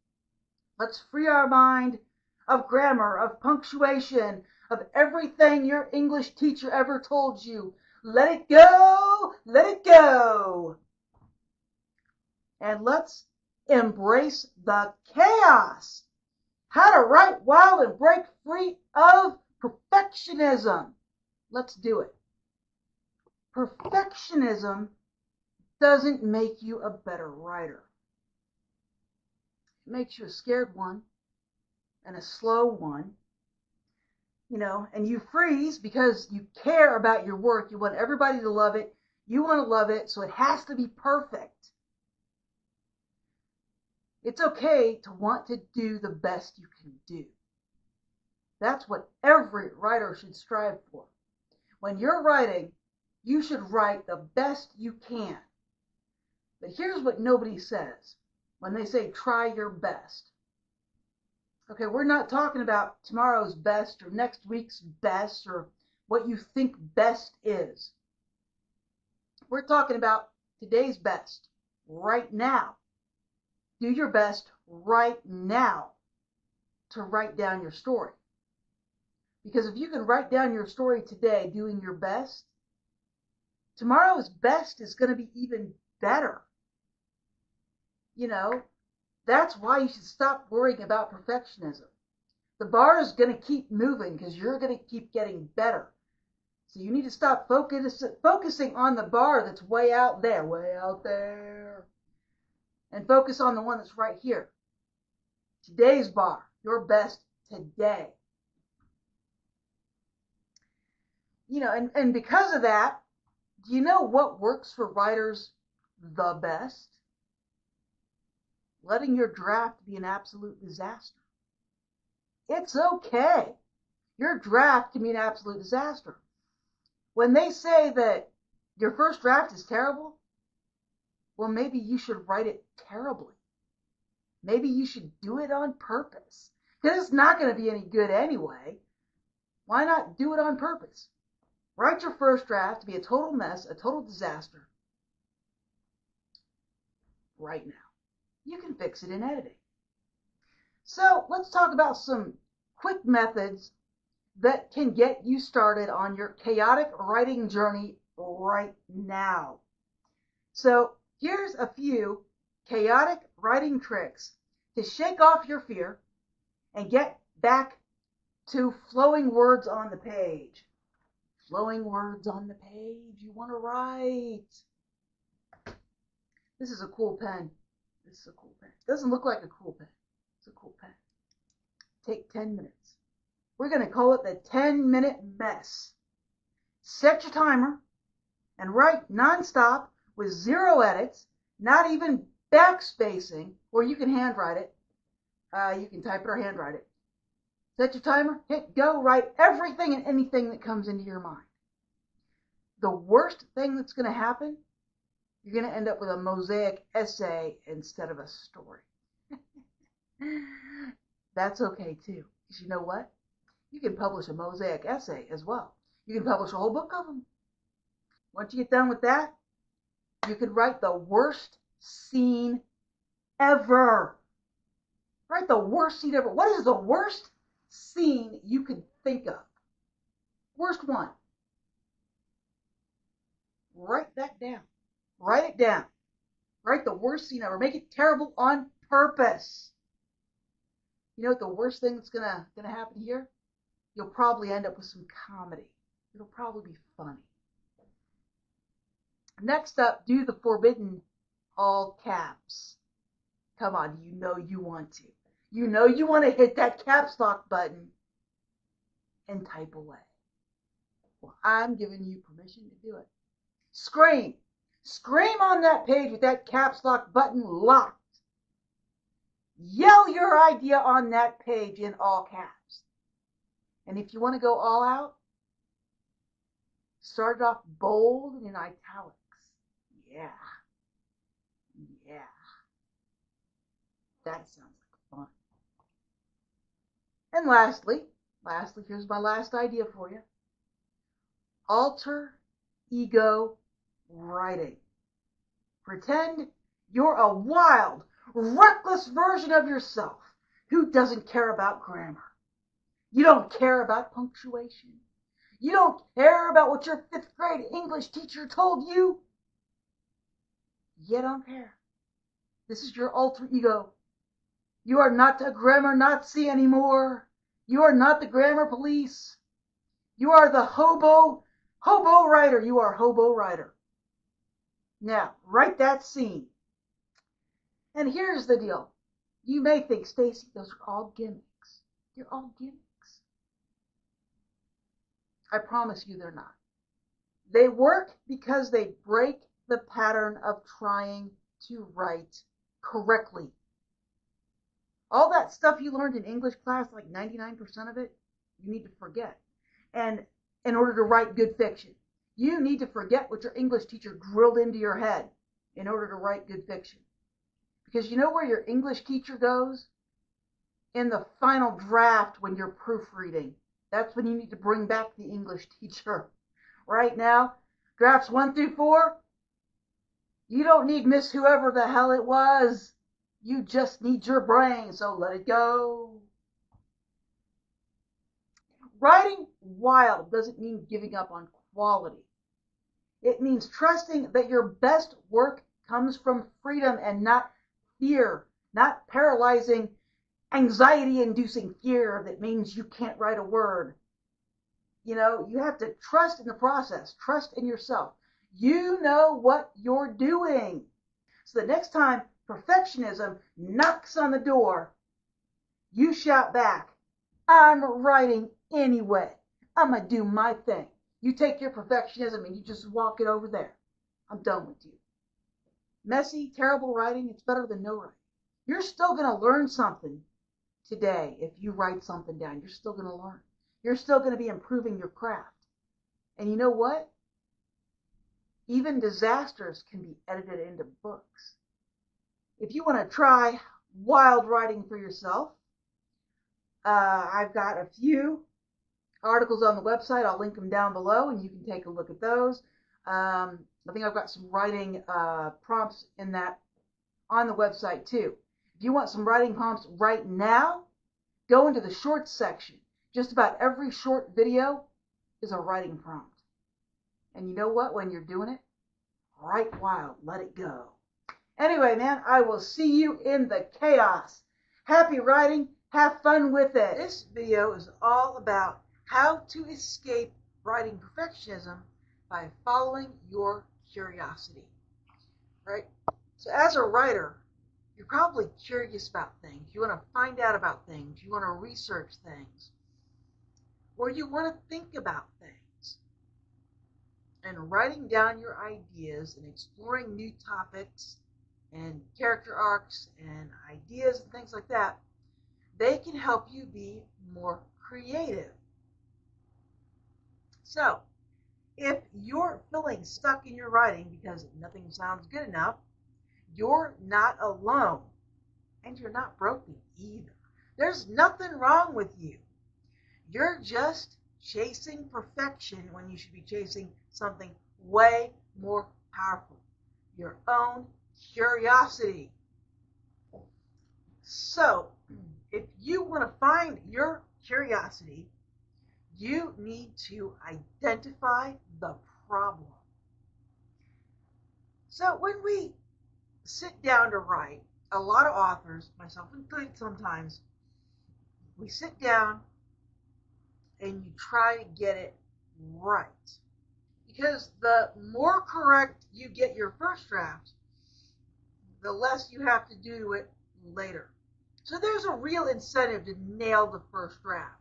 Let's free our mind of grammar, of punctuation, of everything your English teacher ever told you. Let it go. Let it go. And let's embrace the chaos. How to write wild and break free of perfectionism. Let's do it. Perfectionism doesn't make you a better writer. It makes you a scared one and a slow one. And you freeze because you care about your work. You want everybody to love it. You want to love it, so it has to be perfect. It's okay to want to do the best you can do. That's what every writer should strive for. When you're writing, you should write the best you can. But here's what nobody says when they say try your best. Okay, we're not talking about tomorrow's best or next week's best or what you think best is. We're talking about today's best, right now. Do your best right now to write down your story. Because if you can write down your story today doing your best, tomorrow's best is going to be even better. That's why you should stop worrying about perfectionism. The bar is going to keep moving because you're going to keep getting better. So you need to stop focusing on the bar that's way out there, and focus on the one that's right here. Today's bar, your best today. And because of that, do you know what works for writers the best? Letting your draft be an absolute disaster. It's okay. Your draft can be an absolute disaster. When they say that your first draft is terrible, well, maybe you should write it terribly. Maybe you should do it on purpose. Because it's not going to be any good anyway. Why not do it on purpose? Write your first draft to be a total mess, a total disaster. Right now. You can fix it in editing. So let's talk about some quick methods that can get you started on your chaotic writing journey right now. So here's a few chaotic writing tricks to shake off your fear and get back to flowing words on the page. Flowing words on the page. You want to write. This is a cool pen. This is a cool pen. It doesn't look like a cool pen. It's a cool pen. Take 10 minutes. We're going to call it the 10-minute mess. Set your timer and write nonstop with 0 edits, not even backspacing, or you can handwrite it. You can type it or handwrite it. Set your timer, hit go, write everything and anything that comes into your mind. The worst thing that's going to happen, you're going to end up with a mosaic essay instead of a story. That's okay too, because you know what? You can publish a mosaic essay as well. You can publish a whole book of them. Once you get done with that, you could write the worst scene ever. Write the worst scene ever. What is the worst scene you could think of? Worst one. Write that down. Write it down. Write the worst scene ever. Make it terrible on purpose. You know what the worst thing that's gonna happen here? You'll probably end up with some comedy. It'll probably be funny. Next up, do the forbidden all caps. Come on, you know you want to. You know you want to hit that caps lock button and type away. Well, I'm giving you permission to do it. Scream. Scream on that page with that caps lock button locked. Yell your idea on that page in all caps. And if you want to go all out, start it off bold and in italics. Yeah. Yeah. That sounds like fun. And lastly, here's my last idea for you. Alter ego writing. Pretend you're a wild, reckless version of yourself who doesn't care about grammar. You don't care about punctuation. You don't care about what your 5th grade English teacher told you. You don't care. This is your alter ego. You are not a grammar Nazi anymore. You are not the grammar police. You are the hobo writer. You are hobo writer. Now, write that scene. And here's the deal. You may think, Stacy, those are all gimmicks. They're all gimmicks. I promise you they're not. They work because they break the pattern of trying to write correctly. All that stuff you learned in English class, like 99% of it, you need to forget. And in order to write good fiction, you need to forget what your English teacher drilled into your head in order to write good fiction. Because you know where your English teacher goes? In the final draft when you're proofreading. That's when you need to bring back the English teacher. Right now, drafts 1 through 4, you don't need Miss whoever the hell it was. You just need your brain, so let it go. Writing wild doesn't mean giving up on quality. It means trusting that your best work comes from freedom and not fear, not paralyzing, anxiety-inducing fear that means you can't write a word. You know, you have to trust in the process, trust in yourself. You know what you're doing. So the next time perfectionism knocks on the door, you shout back, I'm writing anyway. I'm going to do my thing. You take your perfectionism and you just walk it over there. I'm done with you. Messy, terrible writing, it's better than no writing. You're still going to learn something today if you write something down. You're still going to learn. You're still going to be improving your craft. And you know what? Even disasters can be edited into books. If you want to try wild writing for yourself, I've got a few articles on the website. I'll link them down below, and you can take a look at those. I think I've got some writing prompts in that on the website too. If you want some writing prompts right now, go into the shorts section. Just about every short video is a writing prompt. And you know what? When you're doing it, write wild. Let it go. Anyway, man, I will see you in the chaos. Happy writing. Have fun with it. This video is all about how to escape writing perfectionism by following your curiosity. Right? So as a writer, you're probably curious about things. You want to find out about things. You want to research things. Or you want to think about things. And writing down your ideas and exploring new topics and character arcs and ideas and things like that, they can help you be more creative. So, if you're feeling stuck in your writing because nothing sounds good enough, you're not alone. And you're not broken either. There's nothing wrong with you. You're just chasing perfection when you should be chasing something way more powerful. Your own curiosity. So, if you want to find your curiosity, you need to identify the problem. So when we sit down to write, a lot of authors, myself included sometimes, we sit down and you try to get it right. Because the more correct you get your first draft, the less you have to do it later. So there's a real incentive to nail the first draft.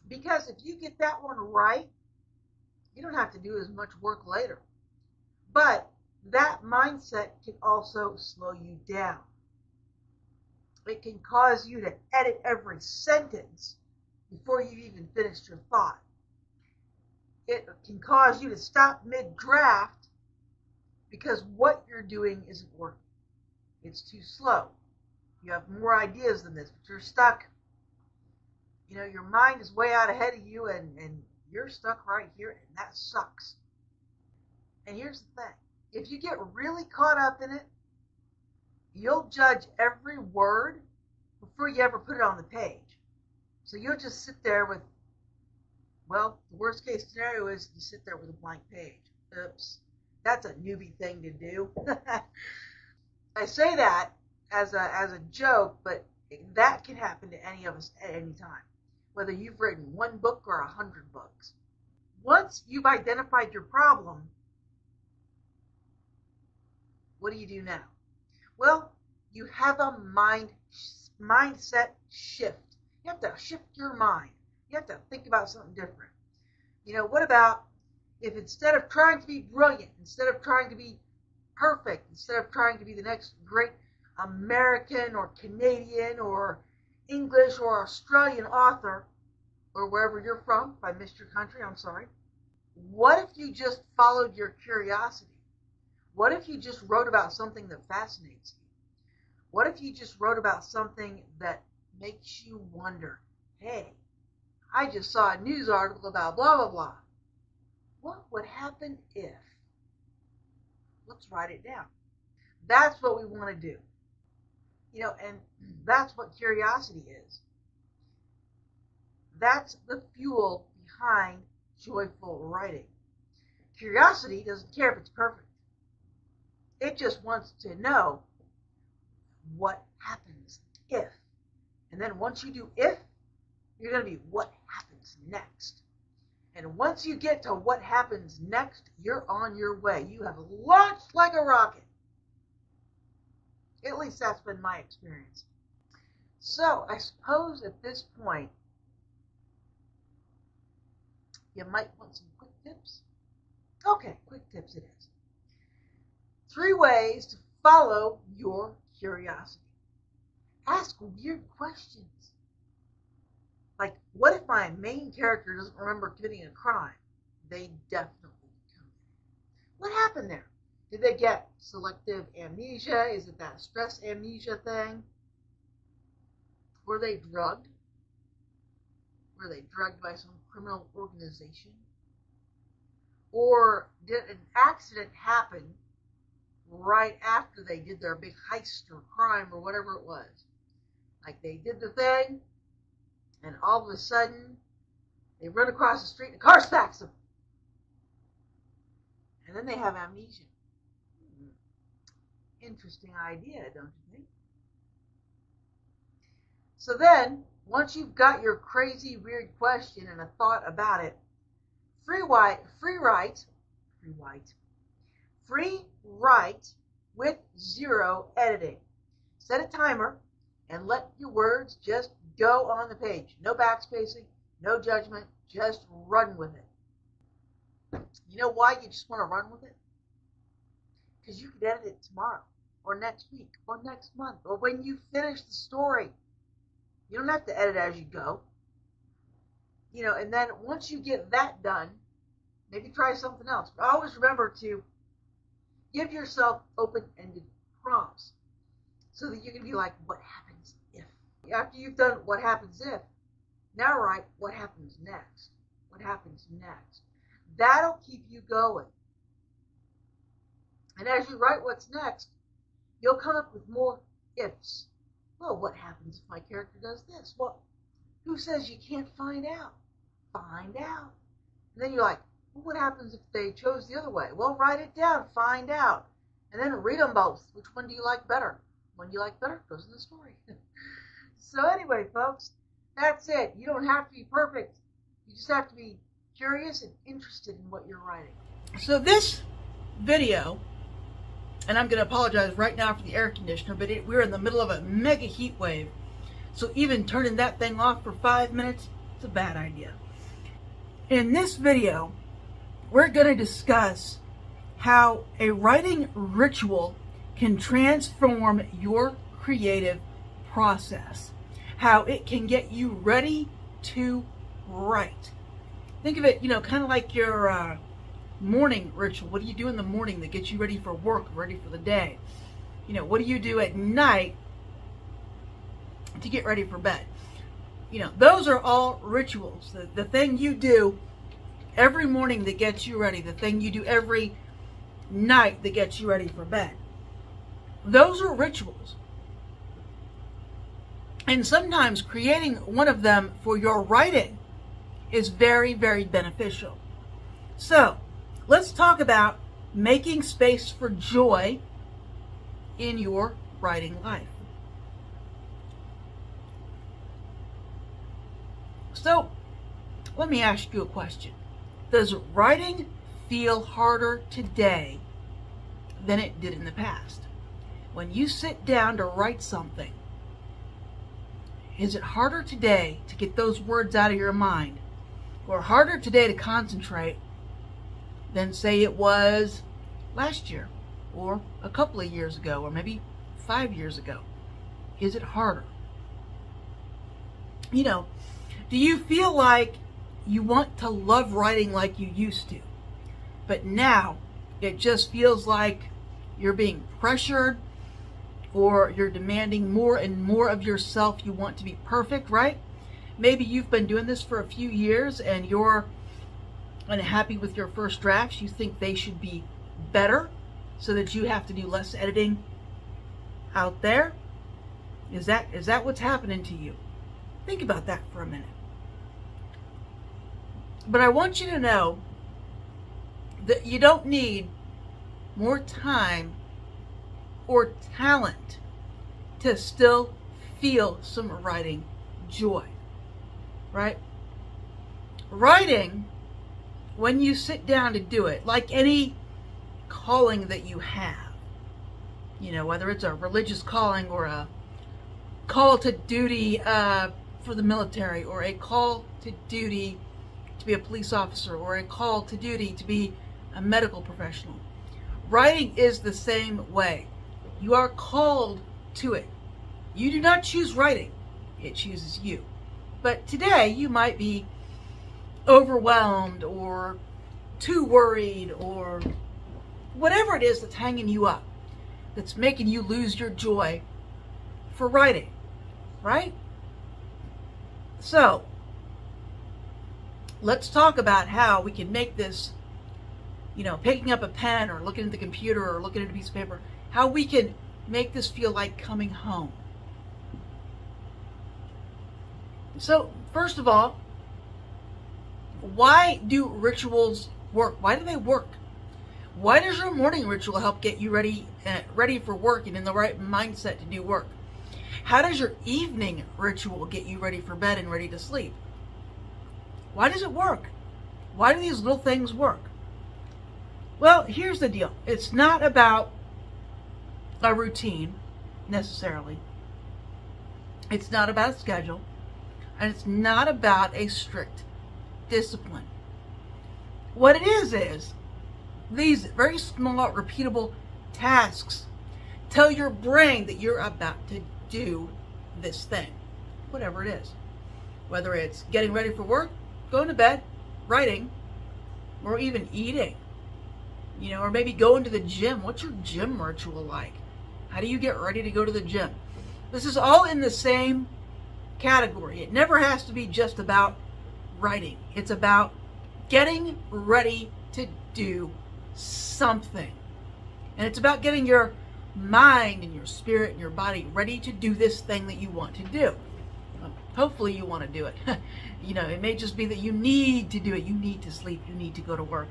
Because if you get that one right, you don't have to do as much work later. But that mindset can also slow you down. It can cause you to edit every sentence before you've even finished your thought. It can cause you to stop mid-draft because what you're doing isn't working. It's too slow. You have more ideas than this, but you're stuck. You know, your mind is way out ahead of you, and you're stuck right here, and that sucks. And here's the thing. If you get really caught up in it, you'll judge every word before you ever put it on the page. So you'll just sit there with, well, the worst case scenario is you sit there with a blank page. Oops. That's a newbie thing to do. I say that as a joke, but that can happen to any of us at any time, whether you've written one book or 100 books. Once you've identified your problem, what do you do now? Well, you have a mindset shift. You have to shift your mind. You have to think about something different. You know, what about if instead of trying to be brilliant, instead of trying to be perfect, instead of trying to be the next great American or Canadian or English or Australian author, or wherever you're from, if I missed your country, I'm sorry. What if you just followed your curiosity? What if you just wrote about something that fascinates you? What if you just wrote about something that makes you wonder, hey, I just saw a news article about blah, blah, blah. What would happen if? Let's write it down. That's what we want to do. You know, and that's what curiosity is. That's the fuel behind joyful writing. Curiosity doesn't care if it's perfect. It just wants to know what happens if. And then once you do if, you're going to be what happens next. And once you get to what happens next, you're on your way. You have launched like a rocket. At least that's been my experience. So I suppose at this point, you might want some quick tips. Okay, quick tips it is. 3 ways to follow your curiosity. Ask weird questions. Like, what if my main character doesn't remember committing a crime? They definitely come. What happened there? Did they get selective amnesia? Is it that stress amnesia thing? Were they drugged? Were they drugged by some criminal organization? Or did an accident happen right after they did their big heist or crime or whatever it was? Like they did the thing, and all of a sudden, they run across the street and a car smacks them. And then they have amnesia. Interesting idea, don't you think? So then, once you've got your crazy, weird question and a thought about it, free write with 0 editing. Set a timer and let your words just go on the page. No backspacing, no judgment, just run with it. You know why you just want to run with it? Because you could edit it tomorrow, or next week, or next month, or when you finish the story. You don't have to edit as you go. You know, and then once you get that done, maybe try something else. But always remember to give yourself open-ended prompts so that you can be like, what happens if? After you've done what happens if, now write what happens next. What happens next? That'll keep you going. And as you write what's next, you'll come up with more ifs. Well, what happens if my character does this? Well, who says you can't find out? Find out. And then you're like, well, what happens if they chose the other way? Well, write it down, find out. And then read them both. Which one do you like better? One you like better goes in the story. So anyway, folks, that's it. You don't have to be perfect. You just have to be curious and interested in what you're writing. So this video, and I'm going to apologize right now for the air conditioner, but we're in the middle of a mega heat wave. So even turning that thing off for 5 minutes, it's a bad idea. In this video, we're going to discuss how a writing ritual can transform your creative process. How it can get you ready to write. Think of it, kind of like your morning ritual. What do you do in the morning that gets you ready for work, ready for the day? What do you do at night to get ready for bed? Those are all rituals. The thing you do every morning that gets you ready, the thing you do every night that gets you ready for bed. Those are rituals. And sometimes creating one of them for your writing is very, very beneficial. So, let's talk about making space for joy in your writing life. So, let me ask you a question. Does writing feel harder today than it did in the past? When you sit down to write something, is it harder today to get those words out of your mind, or harder today to concentrate than, say, it was last year, or a couple of years ago, or maybe 5 years ago? Is it harder? Do you feel like you want to love writing like you used to, but now it just feels like you're being pressured, or you're demanding more and more of yourself? You want to be perfect, right? Maybe you've been doing this for a few years and you're unhappy with your first drafts. You think they should be better so that you have to do less editing out there. Is that what's happening to you? Think about that for a minute. But I want you to know that you don't need more time or talent to still feel some writing joy, right? Writing, when you sit down to do it, like any calling that you have, whether it's a religious calling or a call to duty for the military, or a call to duty to be a police officer, or a call to duty to be a medical professional. Writing is the same way. You are called to it. You do not choose writing. It chooses you. But today you might be overwhelmed or too worried, or whatever it is that's hanging you up, that's making you lose your joy for writing, right? So, let's talk about how we can make this, picking up a pen or looking at the computer or looking at a piece of paper, how we can make this feel like coming home. So, first of all, why do rituals work? Why do they work? Why does your morning ritual help get you ready for work and in the right mindset to do work? How does your evening ritual get you ready for bed and ready to sleep? Why does it work? Why do these little things work? Well, here's the deal. It's not about a routine, necessarily. It's not about a schedule. And it's not about a strict discipline. What it is these very small, repeatable tasks tell your brain that you're about to do this thing, whatever it is. Whether it's getting ready for work, going to bed, writing, or even eating. Or maybe going to the gym. What's your gym ritual like? How do you get ready to go to the gym? This is all in the same category. It never has to be just about writing. It's about getting ready to do something. And it's about getting your mind and your spirit and your body ready to do this thing that you want to do. Hopefully you want to do it. It may just be that you need to do it. You need to sleep. You need to go to work.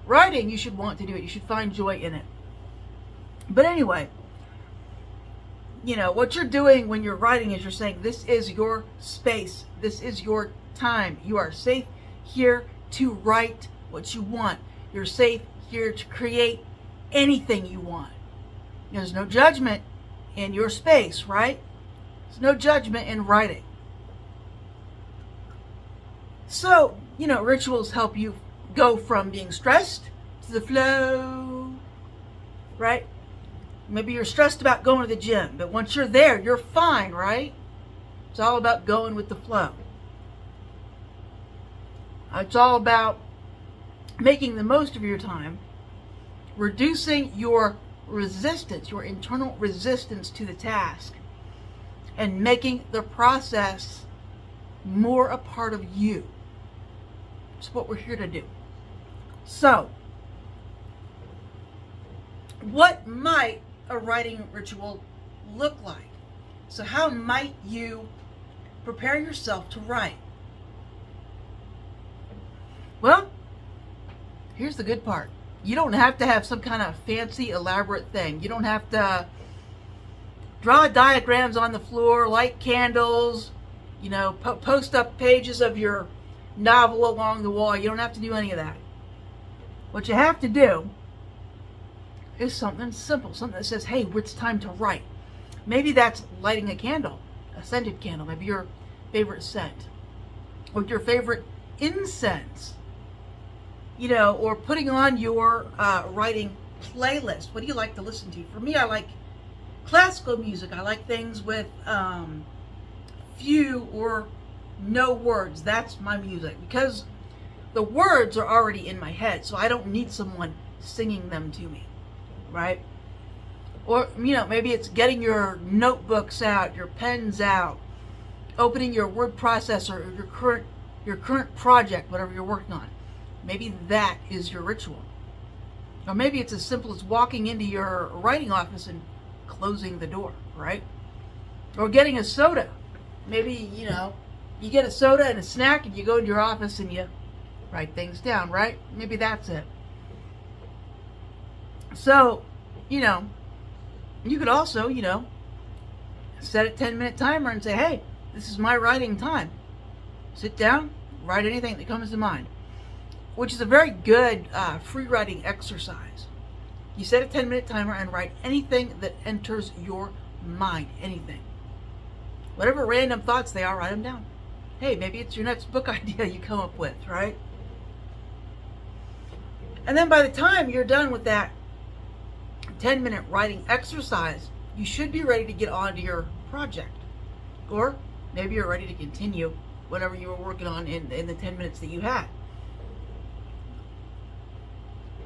Writing, you should want to do it. You should find joy in it. But anyway, what you're doing when you're writing is you're saying, this is your space. This is your time. You are safe. here to write what you want. You're safe here to create anything you want. There's no judgment in your space, right? There's no judgment in writing. So, rituals help you go from being stressed to the flow, right? Maybe you're stressed about going to the gym, but once you're there, you're fine, right? It's all about going with the flow. It's all about making the most of your time, reducing your resistance, your internal resistance to the task, and making the process more a part of you. It's what we're here to do. So, what might a writing ritual look like? So how might you prepare yourself to write? Well, here's the good part. You don't have to have some kind of fancy, elaborate thing. You don't have to draw diagrams on the floor, light candles, post up pages of your novel along the wall. You don't have to do any of that. What you have to do is something simple, something that says, hey, it's time to write. Maybe that's lighting a candle, a scented candle, maybe your favorite scent, or your favorite incense, or putting on your writing playlist. What do you like to listen to? For me, I like classical music. I like things with few or no words. That's my music, because the words are already in my head, so I don't need someone singing them to me, right? Or, maybe it's getting your notebooks out, your pens out, opening your word processor, or your current project, whatever you're working on. Maybe that is your ritual. Or maybe it's as simple as walking into your writing office and closing the door, right? Or getting a soda. Maybe, you get a soda and a snack and you go into your office and you write things down, right? Maybe that's it. So, you could also, set a 10-minute timer and say, hey, this is my writing time. Sit down, write anything that comes to mind, which is a very good free writing exercise. You set a 10-minute timer and write anything that enters your mind, anything. Whatever random thoughts they are, write them down. Hey, maybe it's your next book idea you come up with, right? And then by the time you're done with that 10-minute writing exercise, you should be ready to get on to your project. Or maybe you're ready to continue whatever you were working on in the 10 minutes that you had.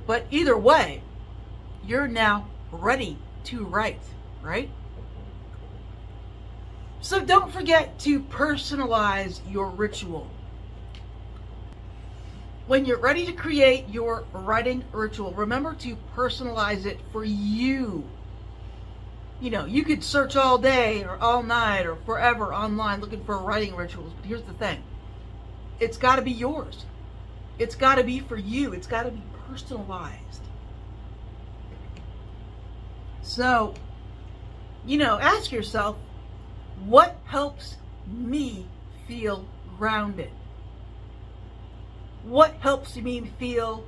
But either way, you're now ready to write, right? So don't forget to personalize your ritual. When you're ready to create your writing ritual, remember to personalize it for you. You could search all day or all night or forever online looking for writing rituals, but here's the thing. It's got to be yours. It's got to be for you. It's got to be personalized. So, ask yourself, what helps me feel grounded? What helps me feel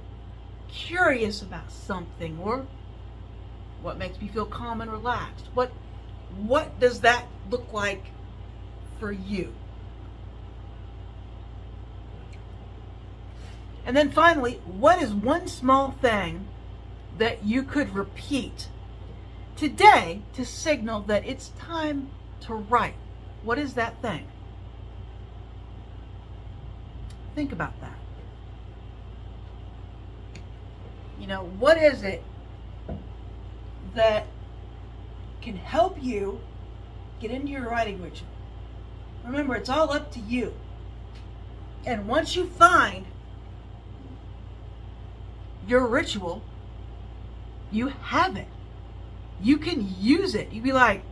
curious about something? Or what makes me feel calm and relaxed? What does that look like for you? And then finally, what is one small thing that you could repeat today to signal that it's time to write? What is that thing? Think about that. What is it that can help you get into your writing ritual? Remember, it's all up to you. And once you find your ritual, you have it. You can use it. You'd be like,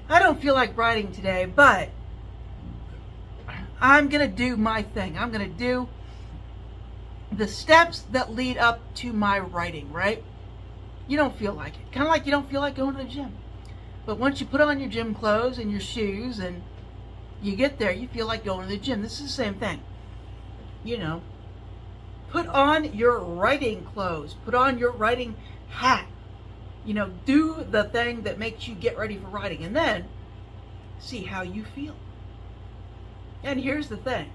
I don't feel like writing today, but I'm going to do my thing. I'm going to do the steps that lead up to my writing, right? You don't feel like it. Kind of like you don't feel like going to the gym. But once you put on your gym clothes and your shoes and you get there, you feel like going to the gym. This is the same thing. you know, put on your writing clothes, put on your writing hat, you know, do the thing that makes you get ready for writing, and then see how you feel. And here's the thing.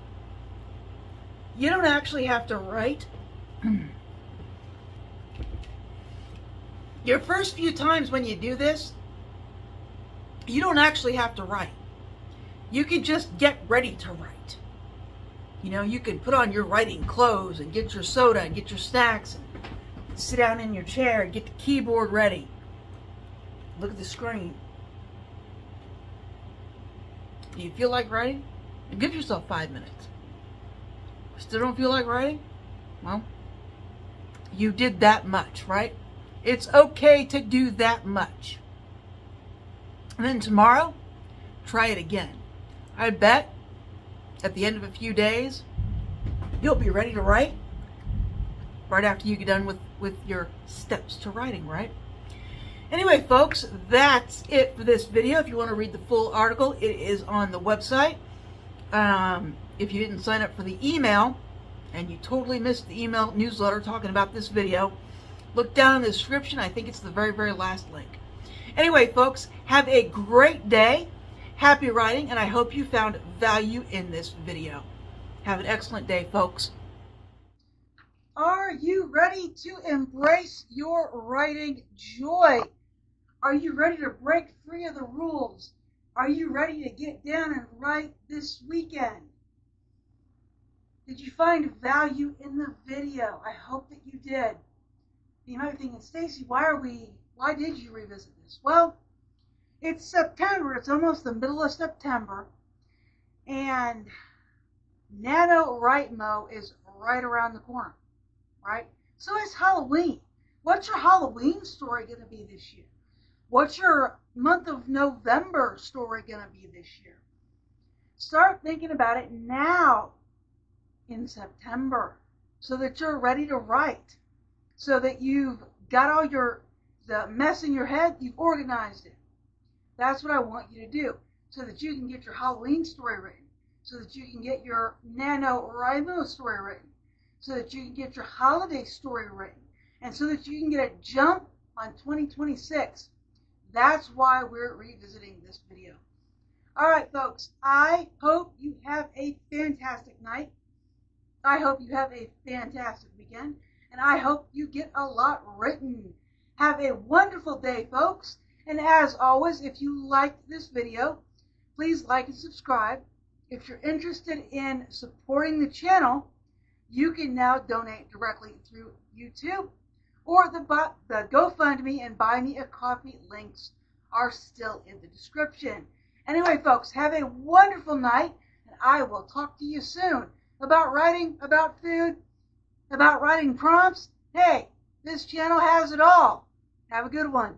You don't actually have to write. Your first few times when you do this, you don't actually have to write. You can just get ready to write. You know, you can put on your writing clothes and get your soda and get your snacks and sit down in your chair and get the keyboard ready. Look at the screen. Do you feel like writing? Give yourself 5 minutes. Still don't feel like writing? Well, you did that much, right? It's okay to do that much. And then tomorrow, try it again. I bet at the end of a few days, you'll be ready to write right after you get done with your steps to writing, right? Anyway, folks, that's it for this video. If you want to read the full article, it is on the website. If you didn't sign up for the email and you totally missed the email newsletter talking about this video, look down in the description. I think it's the very, very last link. Anyway, folks, have a great day. Happy writing, and I hope you found value in this video. Have an excellent day, folks. Are you ready to embrace your writing joy? Are you ready to break free of the rules? Are you ready to get down and write this weekend? Did you find value in the video? I hope that you did. You might be thinking, Stacy, why did you revisit this? Well, it's September. It's almost the middle of September. And NaNoWriMo is right around the corner, right? So is Halloween. What's your Halloween story going to be this year? What's your month of November story going to be this year? Start thinking about it now in September so that you're ready to write, so that you've got all the mess in your head, you've organized it. That's what I want you to do, so that you can get your Halloween story written, so that you can get your NaNoWriMo story written, so that you can get your holiday story written, and so that you can get a jump on 2026. That's why we're revisiting this video. All right, folks, I hope you have a fantastic night. I hope you have a fantastic weekend, and I hope you get a lot written. Have a wonderful day, folks. And as always, if you liked this video, please like and subscribe. If you're interested in supporting the channel, you can now donate directly through YouTube, or the GoFundMe and Buy Me a Coffee links are still in the description. Anyway, folks, have a wonderful night, and I will talk to you soon about writing, about food, about writing prompts. Hey, this channel has it all. Have a good one.